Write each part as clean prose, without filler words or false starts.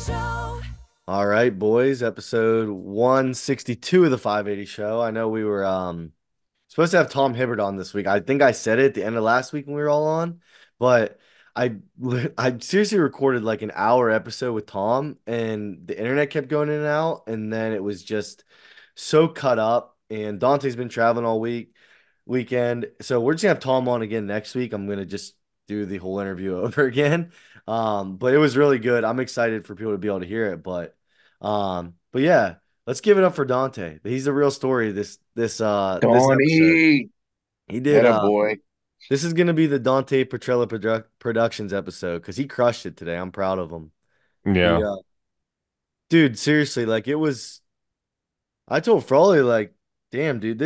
All right, boys, episode 162 of the 580 show. I know we were supposed to have Tom Hibbert on this week. I think I said it at the end of last week when we were all on, but I I seriously recorded like an hour episode with Tom and the internet kept going in and out, and then it was just so cut up, and Dante's been traveling all weekend. So we're just gonna have Tom on again next week. I'm gonna just do the whole interview over again. But it was really good. I'm excited for people to be able to hear it. But yeah, let's give it up for Dante. He's the real story of this episode. Donnie, He did atta boy. this is gonna be the Dante Petrella Productions episode because he crushed it today. I'm proud of him. He Yeah. dude, seriously, like it was I told Frawley, like, damn, dude,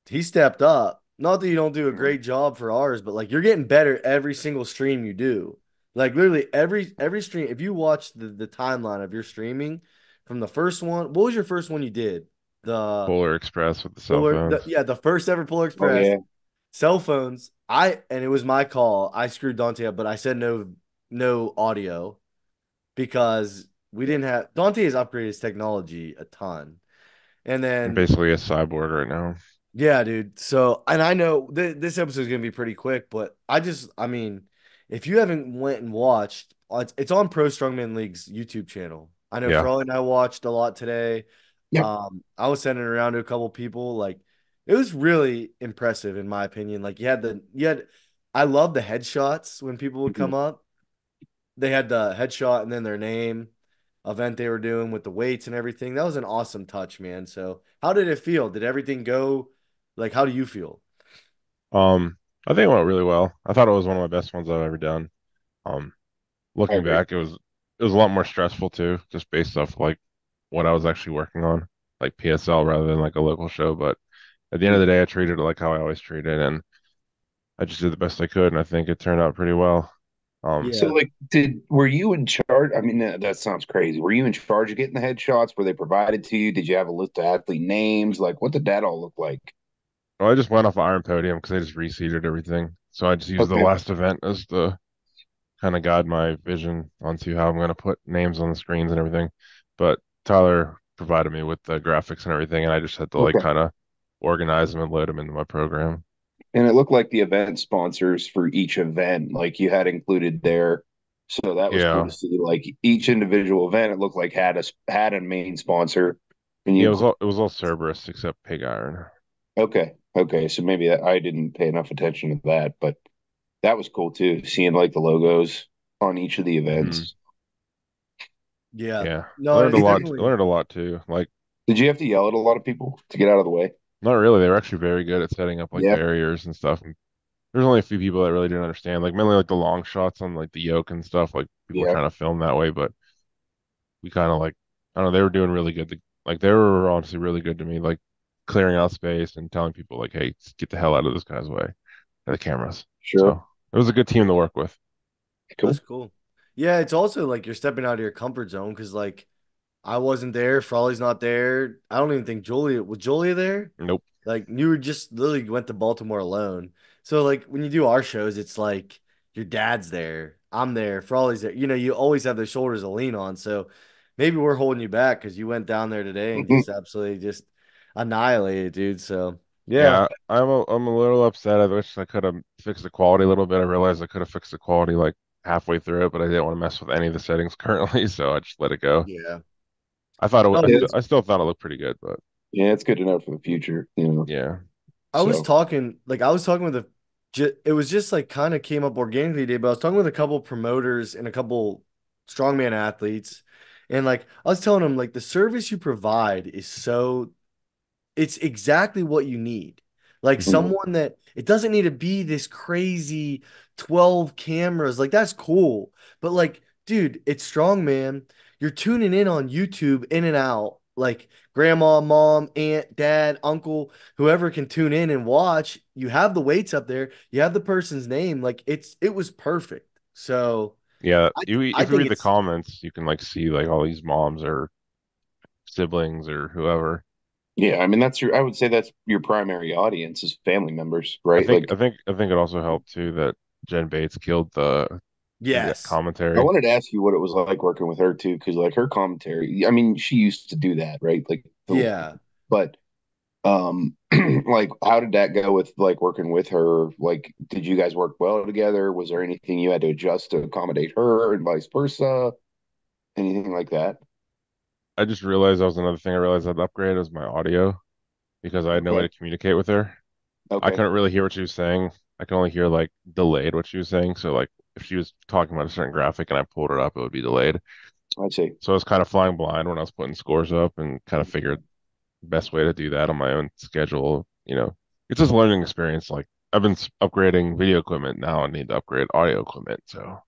he stepped up. Not that you don't do a Mhm. great job for ours, but like you're getting better every single stream you do. Like literally every stream. If you watch the timeline of your streaming from the first one, what was your first one you did? The Polar Express with the cell phones. yeah, the first ever Polar Oh Express yeah. cell phones. And it was my call. I screwed Dante up, but I said no audio because we didn't have Dante has upgraded his technology a ton. And I'm then basically a cyborg right now. yeah, dude. So, and I know this episode is gonna be pretty quick, but I mean, if you haven't went and watched, it's on Pro Strongman League's YouTube channel. I know Yeah. Frawley and I watched a lot today. Yep. I was sending it around to a couple people. Like, it was really impressive in my opinion. Like, I love the headshots when people would Mhm. come up. They had the headshot and then their name, event they were doing with the weights and everything. That was an awesome touch, man. So, how did it feel? Did everything go like how do you feel? Um, I think it went really well. I thought it was one of my best ones I've ever done. Um, I Looking agree. back, it was a lot more stressful too, just based off like what I was actually working on, like PSL rather than like a local show. But at the end of the day, I treated it like how I always treat it, and I just did the best I could, and I think it turned out pretty well. Yeah. So Yeah. like, were you in charge? I mean, that sounds crazy. Were you in charge of getting the headshots? Were they provided to you? Did you have a list of athlete names? Like, what did that all look like? Well, I just went off Iron Podium because I just reseeded everything. So I just used the okay. last event as the kind of guide my vision onto how I'm going to put names on the screens and everything. But Tyler provided me with the graphics and everything, and I just had to like Okay. kind of organize them and load them into my program. And it looked like the event sponsors for each event, like you had included there. So that was cool to Yeah, see. Like each individual event, it looked like had a main sponsor. And yeah, you, it was all Cerberus except pig iron. okay. So maybe I didn't pay enough attention to that, but that was cool too, seeing like the logos on each of the Hmm. events. Yeah. Yeah, I No, learned a it's lot. I definitely learned a lot too. Like, Did you have to yell at a lot of people to get out of the way? not really. They were actually very good at setting up like Yeah. barriers and stuff. There's only a few people that really didn't understand, like mainly like the long shots on like the yoke and stuff. Like people were Yeah. trying to film that way, but we kind of like I don't know, they were doing really good. Like they were honestly really good to me, like clearing out space and telling people like, hey, get the hell out of this guy's way, the cameras. Sure. So it was a good team to work with. that's Cool. cool. Yeah, it's also like you're stepping out of your comfort zone because like I wasn't there, Frawley's not there. I don't even think Julia there? Nope. Like you were just literally went to Baltimore alone. So like when you do our shows, it's like your dad's there, I'm there, Frawley's there. You know, you always have their shoulders to lean on. So maybe we're holding you back because you went down there today and just absolutely just annihilated, dude. So yeah. Yeah, I'm a little upset. I wish I could have fixed the quality a little bit. I realized I could have fixed the quality like halfway through it, but I didn't want to mess with any of the settings currently, so I just let it go. Yeah. I No, Yeah, I still thought it looked pretty good, but yeah, it's good to know for the future. yeah. So, I was talking with it was just like kind of came up organically today, but I was talking with a couple promoters and a couple strongman athletes. And like, I was telling them, like, the service you provide is it's exactly what you need. Like, Hmm. someone that it doesn't need to be this crazy 12 cameras. Like, that's cool. But, like, dude, it's strongman. You're tuning in on YouTube in and out. Like, grandma, mom, aunt, dad, uncle, whoever can tune in and watch. You have the weights up there. You have the person's name. Like, it was perfect. So Yeah, I if you think read the it's comments, you can like see like all these moms or siblings or whoever. yeah, I mean, I would say that's your primary audience is family members, right? Like, I think it also helped too that Jen Bates killed maybe like Yes. I commentary. wanted to ask you what it was like working with her too, because like her commentary, I mean, she used to do that, right? Yeah. But like how did that go with like working with her? Like, did you guys work well together? Was there anything you had to adjust to accommodate her and vice versa? Anything like that? I just realized that was another thing I realized I'd upgrade was my audio because I had no way Okay. to communicate with her. I Okay. couldn't really hear what she was saying. I could only hear like delayed what she was saying. So like if she was talking about a certain graphic and I pulled it up, it would be delayed. I see. So I was kind of flying blind when I was putting scores up and kind of figured the best way to do that on my own schedule. It's just a learning experience. Like I've been upgrading video equipment now. I need to upgrade audio equipment. So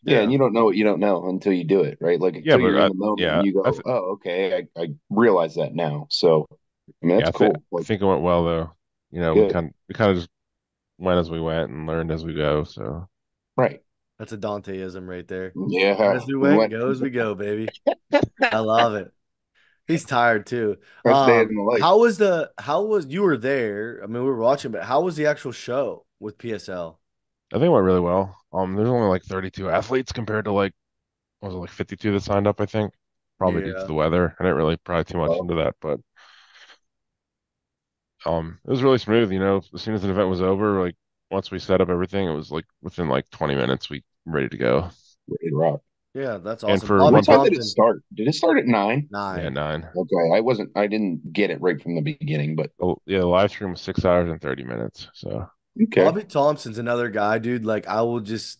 Yeah, and Yeah. you don't know what you don't know until you do it, right? Like yeah, until but you're in the moment and yeah, you go, "Oh, okay, I realize that now." So, I mean, that's cool. I Like, think it went well though. good, We kind of just went as we went and learned as we go. So right? That's a Danteism right there. Yeah, As we we went, went go as we go, baby. I love it. He's tired too. best day in the life. How was you were there? I mean, we were watching, but how was the actual show with PSL? I think it went really well. There's only like 32 athletes compared to like what was it like 52 that signed up, I think. Probably due to Yeah. the weather. I didn't really pry too much Oh, into that, but it was really smooth, as soon as the event was over, like once we set up everything, it was like within like 20 minutes we ready to go. ready to rock. Yeah, that's And awesome. for Bobby What one time did it Thompson, start? Did it start at 9? yeah, 9. 9. Okay, I didn't get it right from the beginning, but Yeah, the live stream was 6 hours and 30 minutes. So okay. Bobby Thompson's another guy, dude. Like I will just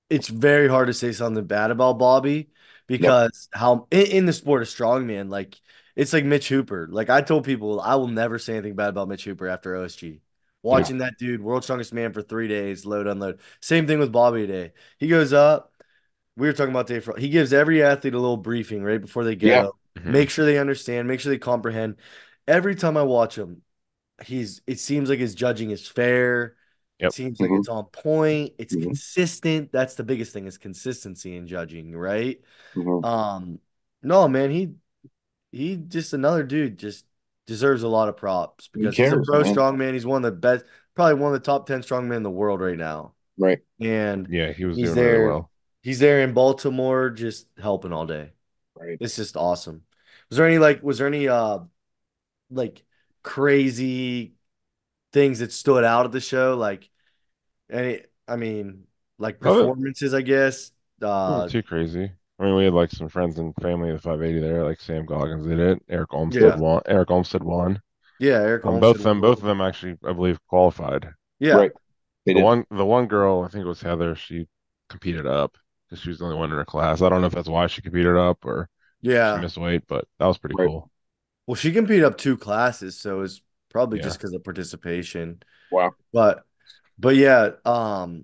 it's very hard to say something bad about Bobby Yep. because how in the sport of strongman, like it's like Mitch Hooper. Like I told people, I will never say anything bad about Mitch Hooper after OSG. Yeah. Watching that dude, world strongest man for 3 days, load unload. Same thing with Bobby today. He goes up. We were talking about Dave. He gives every athlete a little briefing right before they Yeah. go. mhm. Make sure they understand. Make sure they comprehend. Every time I watch him, it seems like his judging is fair. It Yep. seems like Hmm. it's on point. It's Hmm. consistent. That's the biggest thing is consistency in judging, right? Hmm. Um, no, man, he just another dude just deserves a lot of props Who because he's a cares, pro man? strongman. He's one of the best, probably one of the top 10 strongmen in the world right now. Right. And Yeah, he was he's doing really there, well. he's there in Baltimore just helping all day. Right. It's just awesome. Was there any like crazy things that stood out at the show? Like any, I mean, like Oh, performances, I guess. wasn't too crazy. I mean, we had like some friends and family of the 580 there, like Sam Goggins did it. Yep. Yeah. Eric Olmsted won. Yeah, Eric Both Olmstead of was them, both of awesome. them actually, I believe, qualified. Yeah. Right. They did. The one girl, I think it was Heather, she competed up because she was the only one in her class. I don't know if that's why she competed up or she Yeah. missed weight, but that was pretty Right. cool. Well, she competed up 2 classes, so it's probably Yeah. just because of participation. Wow. But yeah, I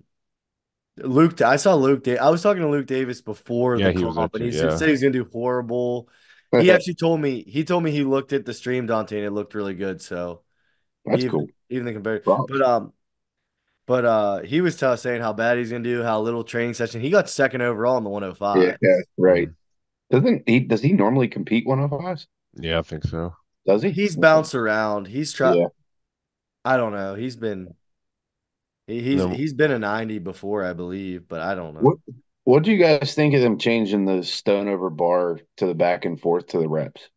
saw I was talking to Luke Davis before the Yeah, he was there comp, and too. he said Yeah. he's gonna do horrible. He told me he looked at the stream, Dante, and it looked really good. So That's cool. even the compare, Props. he was saying how bad he's gonna do, how little training session. He got second overall in the Yeah. 105. Right. Mhm. Does he normally compete 105s? Yeah, I think so. Does he? He's Okay. bounced around. He's tried. Yeah. I don't know. And then He's been a 90 before, I believe, but I don't What know. what do you guys think of them changing the stone over bar to the back and forth to the reps?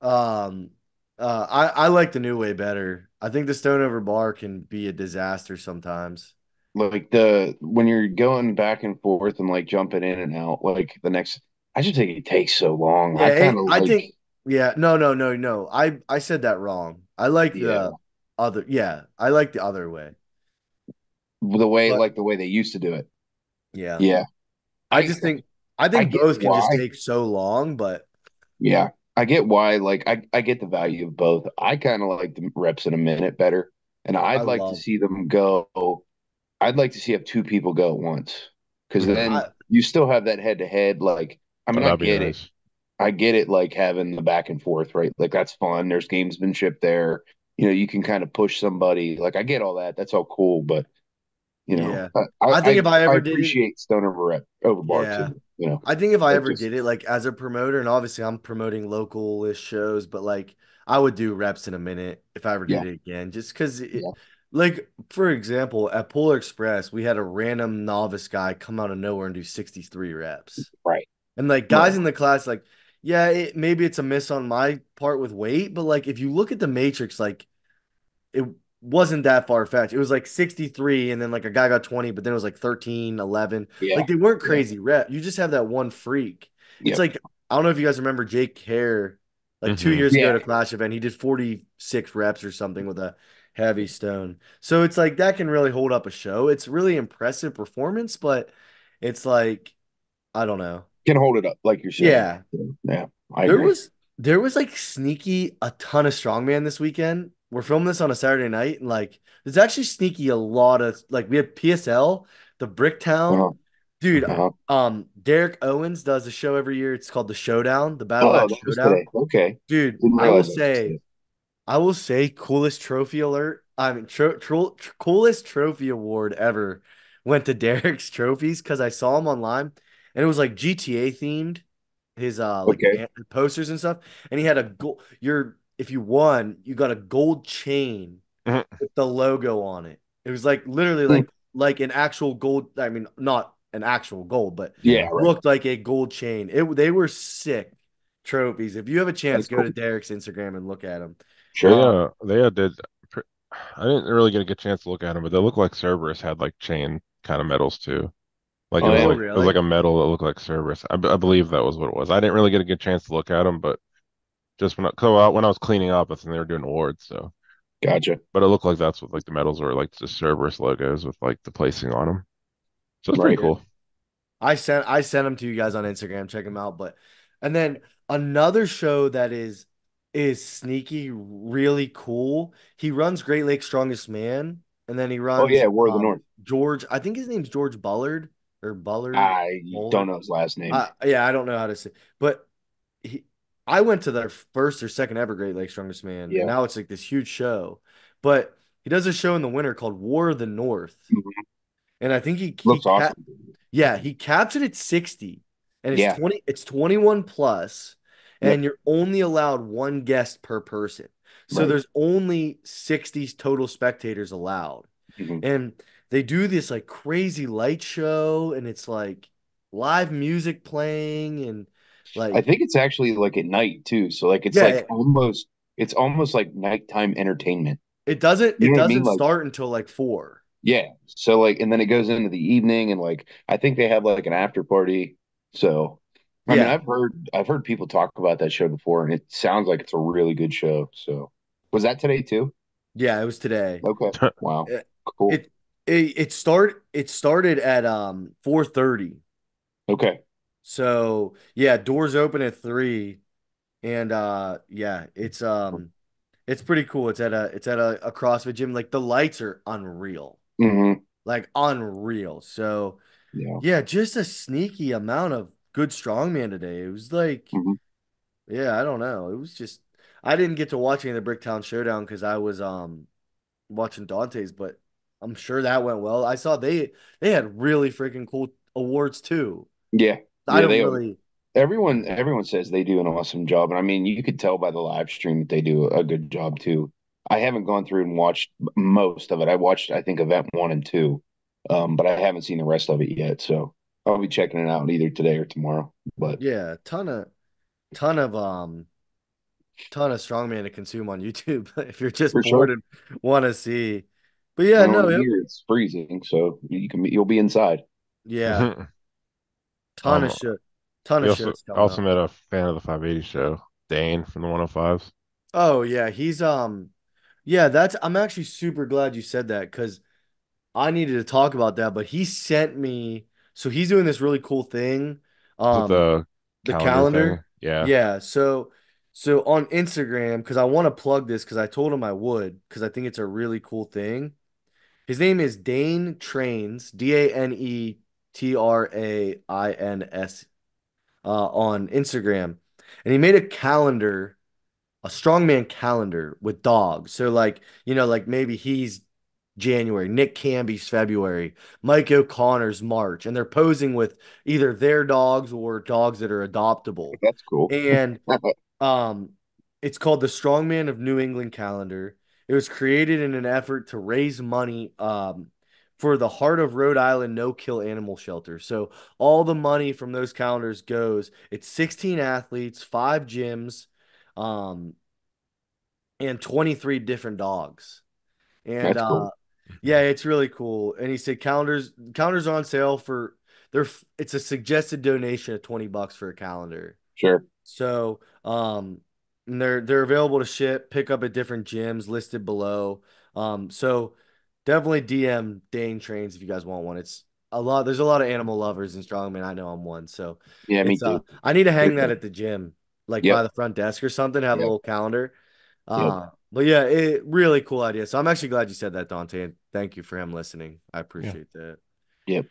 Um, I like the new way better. I think the stone over bar can be a disaster sometimes. Like the when you're going back and forth and like jumping in and out, like the next I just think it takes so long. I kind of I like think, yeah, no. I said that wrong. yeah, I like the other way. But the way they used to do it. yeah, Yeah. I I just think, I get both can just why. take so long, but Yeah. I get why like I get the value of both. I kind of like the reps in a minute better. And I I'd like to love, see them go I'd like to see have two people go at once because mhm. then you still have that head to head. Like, I Oh, mean, that'd be nice. I get it. Like having the back and forth, right? Like that's fun. There's gamesmanship there. You can kind of push somebody. Like I get all that. That's all cool. But yeah. I I think if I I ever did it, appreciate stone over bar yeah. too. You know, I think if I it ever just did it like as a promoter, and obviously I'm promoting local-ish shows, but like I would do reps in a minute if I ever did yeah it again, just because yeah like for example, at Polar Express, we had a random novice guy come out of nowhere and do 63 reps. Right. And like Right. guys in the class, like, yeah, maybe it's a miss on my part with weight, but like if you look at the matrix, like it wasn't that far fetched. It was like 63, and then like a guy got 20, but then it was like 13, 11. Yeah. Like they weren't Yeah. crazy rep. You just have that one freak. It's Yep. like, I don't know if you guys remember Jake Hare, like two Hmm. years ago Yeah. at a Clash event. He did 46 reps or something with a heavy stone. So it's like that can really hold up a show. It's really impressive performance, but it's like, I don't know. Can hold it up, like you're saying. Yeah. Yeah, I There agree. was there was like sneaky a ton of strongman this weekend. We're filming this on a Saturday night, and like there's actually sneaky a lot of like we have PSL, the Bricktown. Uh-huh. Dude, Uh-huh. Derek Owens does a show every year. It's called the Showdown, the Battle Oh, Axe that was Showdown. today. Okay. Dude, Didn't I will realize that was say today. coolest trophy alert. I mean, coolest trophy award ever went to Derek's trophies because I saw him online and it was like GTA themed, his Okay. posters and stuff. And he had a gold. If you won, you got a gold chain with the logo on it. It was like literally Hmm. like an actual gold. I mean, not an actual gold, but Yeah, right. looked like a gold chain. They were sick trophies. If you have a chance, That's go cool. to Derek's Instagram and look at them. Sure. Did. I didn't really get a good chance to look at them, but they look like Cerberus had like chain kind of medals too. Like Oh yeah. Oh, it was like really? a medal that looked like Cerberus. I believe that was what it was. I didn't really get a good chance to look at them, but just when I was cleaning up, I think they were doing awards. So, Gotcha. but it looked like that's what like the medals were like the Cerberus logos with like the placing on them. So it's pretty Right. Yeah. cool. I sent them to you guys on Instagram. Check them out. But and then another show that is sneaky, really cool. He runs Great Lakes Strongest Man, and then he Oh runs yeah, War of the North. George. I think his name's George Bullard or Bullard I don't Bullard. know his last name. Yeah, I don't know how to say, but he. I went to their first or second ever Great Lakes Strongest Man, and Yeah. now it's like this huge show. But he does a show in the winter called War of the North, Mhm. and I think Looks awesome. yeah, he caps it at 60 and Yeah. it's 21 plus Yep. and you're only allowed one guest per person. So Right. there's only 60 total spectators allowed. Hmm. And they do this like crazy light show and it's like live music playing and I like think it's actually like at night too. So like yeah, it's almost like nighttime entertainment. You it know what I mean? doesn't Like start until like 4. yeah. So like and then it goes into the evening and like I think they have like an after party. So I mean Yeah. I've heard people talk about that show before and it sounds like it's a really good show. So was that today too? Yeah, it was today. Okay. Wow. It Cool. it started at 4:30. Okay. So yeah, doors open at 3 and yeah, it's pretty cool. It's at a CrossFit gym. Like the lights are unreal. Hmm. Like unreal. So Yeah. yeah, just a sneaky amount of good strongman today. It was like, Hmm. yeah, I don't know. It was just I didn't get to watch any of the Bricktown Showdown because I was watching Dante's, but I'm sure that went well. I saw they had really freaking cool awards too. Yeah. I Yeah, don't they are. really Everyone says they do an awesome job, and I mean, you could tell by the live stream that they do a good job too. I haven't gone through and watched most of it. I watched, I think, event one and two, but I haven't seen the rest of it yet. So I'll be checking it out either today or tomorrow. But yeah, ton of ton of strongman to consume on YouTube if you're just for bored sure, and want to see. But yeah, well, no, here it's freezing, so you'll be inside. yeah, Hmm. ton of shit, ton We of also shits coming also up. met a fan of the 580 show, Dane from the 105s. Oh yeah, yeah, that's I'm actually super glad you said that because I needed to talk about that, but he sent me so he's doing this really cool thing. Is it Um the the calendar thing? calendar. Yeah. Yeah, so on Instagram, because I want to plug this because I told him I would, because I think it's a really cool thing. His name is Dane Trains, DaneTrains, on Instagram. And he made a calendar, a strongman calendar with dogs. So like, like maybe he's January, Nick Camby's February, Mike O'Connor's March, and they're posing with either their dogs or dogs that are adoptable. That's cool. And um, it's called the Strongman of New England calendar. It was created in an effort to raise money for the Heart of Rhode Island No Kill Animal Shelter. So all the money from those calendars goes. It's 16 athletes, 5 gyms, um, and 23 different dogs. And That's cool. yeah, it's really cool. And he said calendars are on sale for it's a suggested donation of $20 for a calendar. Sure. So, and they're available to ship, pick up at different gyms listed below. So definitely DM Dane Trains if you guys want one. It's a lot. There's a lot of animal lovers in Strongman. I know I'm one. So Yeah, me it's too. I need to hang Pretty that cool. at the gym, like by Yep. the front desk or something, have a Yep. little calendar. Yep. But yeah, really cool idea. So I'm actually glad you said that, Dante, and thank you for him listening. I Yeah. appreciate that. Yep.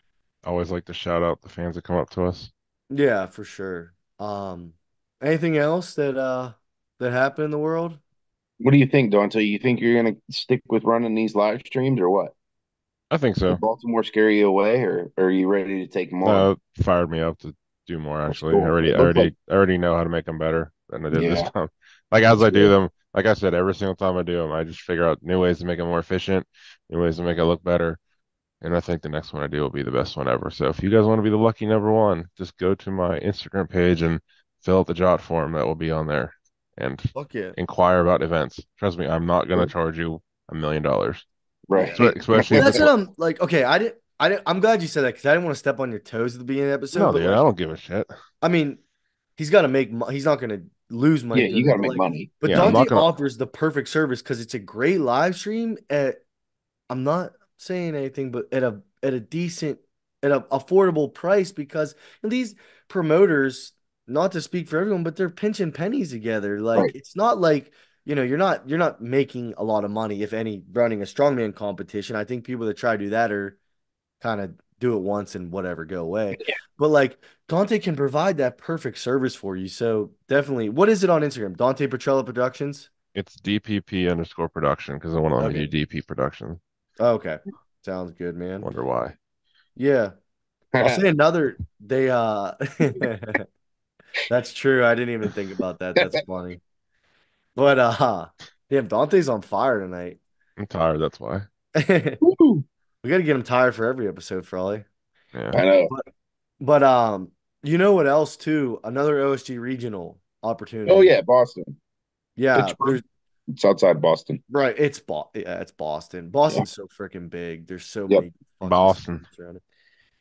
Always like to shout out the fans that come up to us. Yeah, for sure. Anything else that happened in the world? What do you think, Dante? You think you're gonna stick with running these live streams or what? I think Did so. Baltimore scare you away, or are you ready to take them on? No, it fired me up to do more That's actually. cool. It looks like, I already know how to make them better than I did this yeah, time. Like as that's I do good. them, like I said, every single time I do them, I just figure out new ways to make it more efficient, new ways to make it look better. And I think the next one I do will be the best one ever. So if you guys want to be the lucky number one, just go to my Instagram page and fill out the jot form that will be on there and Fuck yeah. inquire about events. Trust me, I'm not going Sure. to charge you $1 million. Yeah. Right. Especially Well, if that's it's what like, I'm like. Okay, I'm glad you said that because I didn't want to step on your toes at the beginning of the episode. no, But dude, I like, don't give a shit. I mean, he's got to he's not going to lose money Yeah, doing you it. got to But make like, money. but Yeah, I'm Dante not gonna. offers the perfect service because it's a great live stream at I'm not saying anything, but at a decent, at a affordable price because these promoters, not to speak for everyone, but they're pinching pennies together. Like Right. it's not like you're not making a lot of money, if any, running a strongman competition. I think people that try to do that are kind of do it once and whatever, go away. But like Dante can provide that perfect service for you. So definitely, what is it on Instagram? Dante Petrella Productions. It's DPP underscore production because I want to let me do Okay. DP production. Okay. Sounds good, man. Wonder why. Yeah. I'll say another. They that's true. I didn't even think about that. That's funny. But damn, Dante's on fire tonight. I'm tired. That's why. Woo. We got to get him tired for every episode, Frawley. Yeah. I know. But but you know what else too? Another OSG regional Oh opportunity. yeah, Boston. Yeah, Pittsburgh. there's It's outside Boston. right. Yeah, it's Boston. Yeah. Boston's so freaking big. There's so Yep. many fucking Boston. cities around it.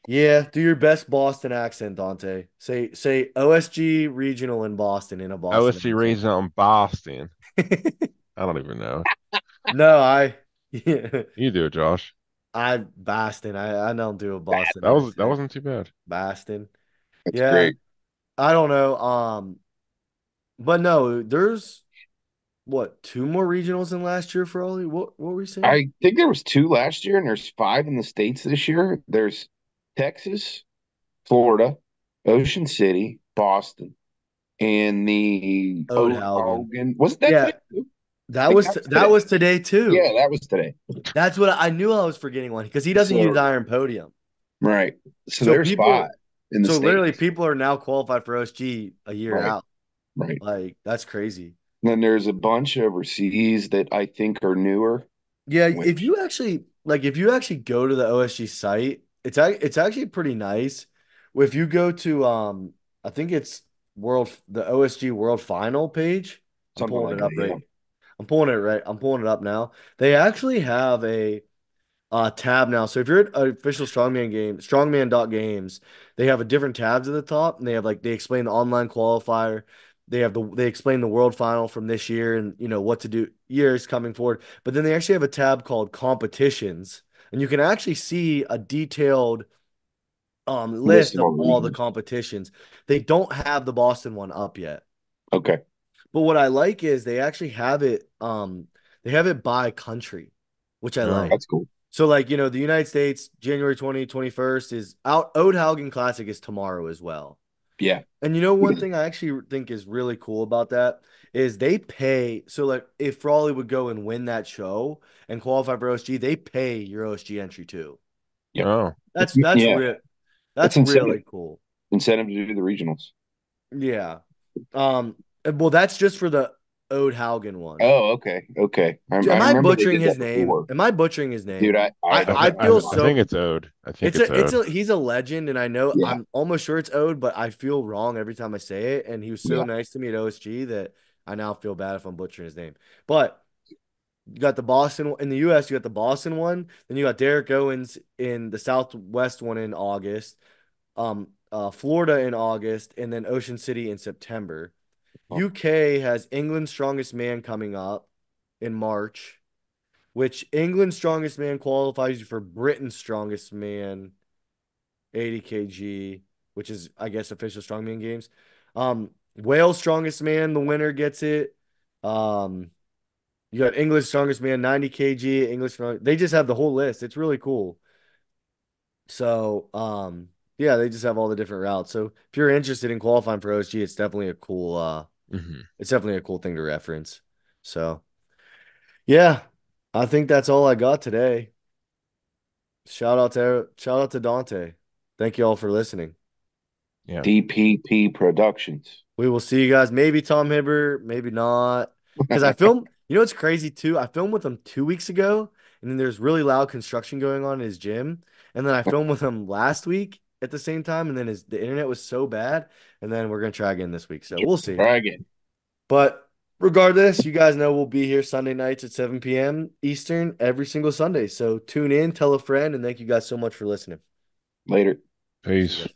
Yeah, do your best Boston accent, Dante. Say OSG regional in Boston in a Boston OSC accent. region on Boston. I don't even know. No, yeah, You do it, Josh. I Boston. I don't do a Boston That accent. wasn't too bad. Boston. That's Yeah, great. I don't know. But no, there's what, two more regionals than last year for Ollie? What were we saying? I think there was two last year, and there's five in the states this year. There's Texas, Florida, Ocean City, Boston, and the Ode Haugen. Hogan. Was that Yeah, today too? I think that was that today. was today too. Yeah, that was today. That's what I knew I was forgetting one because he doesn't use So Iron Podium. right. So So there's five people, in the so literally states. people are now qualified for OSG a year Right. out. Right. Like that's crazy. Then there's a bunch overseas that I think are newer, Yeah, which if you actually go to the OSG site, it's actually pretty nice. If you go to I think it's the OSG World Final page. I'm something pulling like it that. up Yeah. right. I'm pulling it up now. They actually have a tab now. So if you're at official Strongman game, strongman.games, they have a different tabs at the top and they have like they explain the online qualifier. They explain the world final from this year and what to do years coming forward. But then they actually have a tab called competitions and you can actually see a detailed List list of of all the all the regions. competitions. They don't have the Boston one up yet. Okay. But what I like is they have it by country, which I Oh, like. That's cool. So like, the United States, January 21st is out. Ode Haugen Classic is tomorrow as well. Yeah. And one thing I actually think is really cool about that is they pay. So like if Frawley would go and win that show and qualify for OSG, they pay your OSG entry too. Yep. oh, It's That's yeah. real. That's That's incentive. really cool. Incentive to do the regionals. Yeah. Well, that's just for the Ode Haugen won. Oh, okay, okay. I Am I remember they butchering did that his name? before, Am I butchering his dude. name? I I I I I, I think I, feel I think so. it's Ode. I think it's It's Ode. a he's a legend, and I know yeah, I'm almost sure it's Ode, but I feel wrong every time I say it. And he was so yeah. nice to me at OSG that I now feel bad if I'm butchering his name. But you got the Boston in the US, you got the Boston one, then you got Derek Owens in the Southwest one in August, Florida in August, and then Ocean City in September. UK has England's Strongest Man coming up in March, which England's Strongest Man qualifies you for Britain's Strongest Man 80 kg, which is, I guess, official strongman games. Wales Strongest Man, the winner gets it. Um, you got English Strongest Man 90 kg, they just have the whole list. It's really cool. So, yeah, they just have all the different routes. So if you're interested in qualifying for OSG, Hmm. it's definitely a cool thing to reference. So, yeah, I think that's all I got today. Shout out to Dante. Thank you all for listening. Yeah. DPP Productions. We will see you guys. Maybe Tom Hibbert, maybe not. Because I filmed, you know what's crazy too? I filmed with him 2 weeks ago, and then there's really loud construction going on in his gym. And then I filmed with him last week at the same time, and then the internet was so bad. And then we're gonna try again this week. So we'll see. Try again But regardless, you guys know we'll be here Sunday nights at 7 p.m. Eastern every single Sunday. So tune in, tell a friend, and thank you guys so much for listening. later. See you Peace. guys.